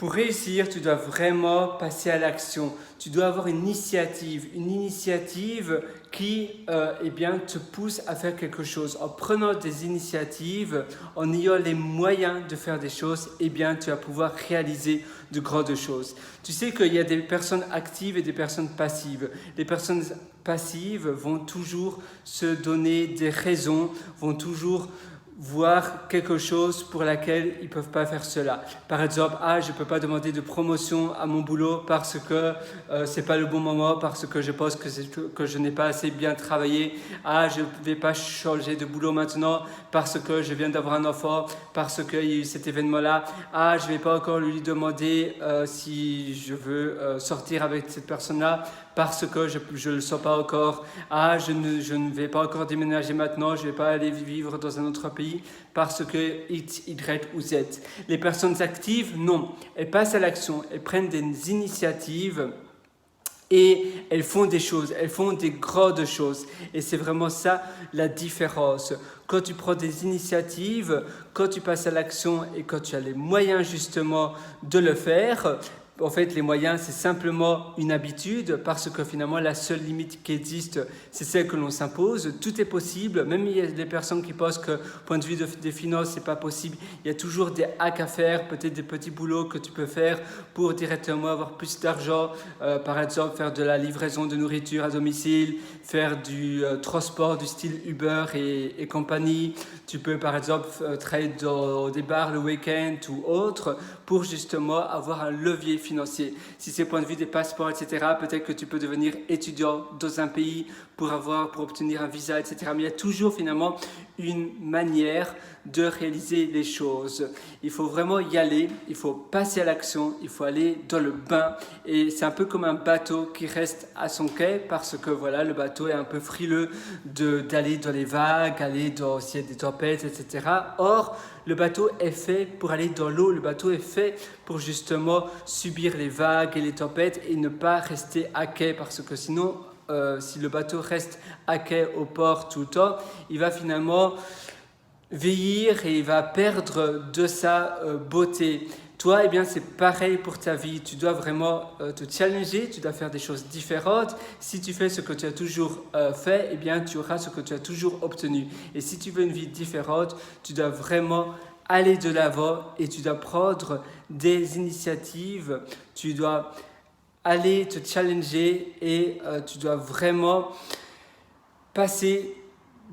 Pour réussir, tu dois vraiment passer à l'action. Tu dois avoir une initiative qui te pousse à faire quelque chose. En prenant des initiatives, en ayant les moyens de faire des choses, tu vas pouvoir réaliser de grandes choses. Tu sais qu'il y a des personnes actives et des personnes passives. Les personnes passives vont toujours se donner des raisons, vont toujours voir quelque chose pour laquelle ils ne peuvent pas faire cela. Par exemple, je ne peux pas demander de promotion à mon boulot parce que ce n'est pas le bon moment, parce que je pense que je n'ai pas assez bien travaillé. Je ne vais pas changer de boulot maintenant parce que je viens d'avoir un enfant, parce qu'il y a eu cet événement-là. Je ne vais pas encore lui demander si je veux sortir avec cette personne-là parce que je ne le sens pas encore. Je ne vais pas encore déménager maintenant, je ne vais pas aller vivre dans un autre pays parce que X, Y ou Z. Les personnes actives, non. Elles passent à l'action, elles prennent des initiatives et elles font des choses, elles font des grandes choses. Et c'est vraiment ça la différence. Quand tu prends des initiatives, quand tu passes à l'action et quand tu as les moyens justement de le faire, en fait, les moyens, c'est simplement une habitude parce que finalement, la seule limite qui existe, c'est celle que l'on s'impose. Tout est possible. Même il y a des personnes qui pensent que, point de vue des finances, c'est pas possible. Il y a toujours des hacks à faire, peut-être des petits boulots que tu peux faire pour directement avoir plus d'argent. Par exemple, faire de la livraison de nourriture à domicile, faire du transport du style Uber et compagnie. Tu peux, par exemple, travailler dans des bars le week-end ou autre pour justement avoir un levier financier. Si c'est point de vue des passeports, etc., peut-être que tu peux devenir étudiant dans un pays pour obtenir un visa, etc. Mais il y a toujours finalement une manière de réaliser les choses. Il faut vraiment y aller, il faut passer à l'action, il faut aller dans le bain. Et c'est un peu comme un bateau qui reste à son quai parce que voilà, le bateau est un peu frileux d'aller dans les vagues, s'il y a des tempêtes, etc. Or, le bateau est fait pour aller dans l'eau, le bateau est fait pour justement subir les vagues et les tempêtes et ne pas rester à quai parce que sinon, si le bateau reste à quai au port tout le temps, il va finalement vieillir et il va perdre de sa beauté. Toi, c'est pareil pour ta vie. Tu dois vraiment te challenger, tu dois faire des choses différentes. Si tu fais ce que tu as toujours fait, tu auras ce que tu as toujours obtenu. Et si tu veux une vie différente, tu dois vraiment aller de l'avant et tu dois prendre des initiatives. Tu dois aller te challenger et tu dois vraiment passer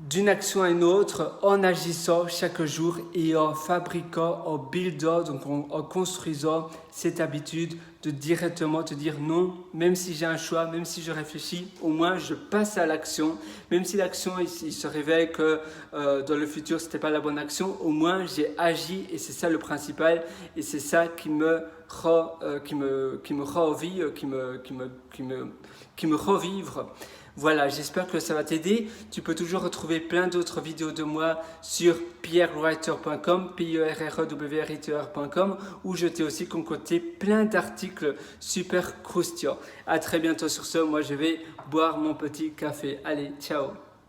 d'une action à une autre en agissant chaque jour et en fabriquant, en buildant, donc en construisant cette habitude de directement te dire non, même si j'ai un choix, même si je réfléchis, au moins je passe à l'action, même si l'action il se révèle que dans le futur c'était pas la bonne action, au moins j'ai agi et c'est ça le principal et c'est ça qui me rend en vie, qui me rend vivre. Voilà, j'espère que ça va t'aider. Tu peux toujours retrouver plein d'autres vidéos de moi sur pierrewriter.com, pierrewriter.com, où je t'ai aussi concocté plein d'articles super croustillants. À très bientôt sur ce, moi je vais boire mon petit café. Allez, ciao!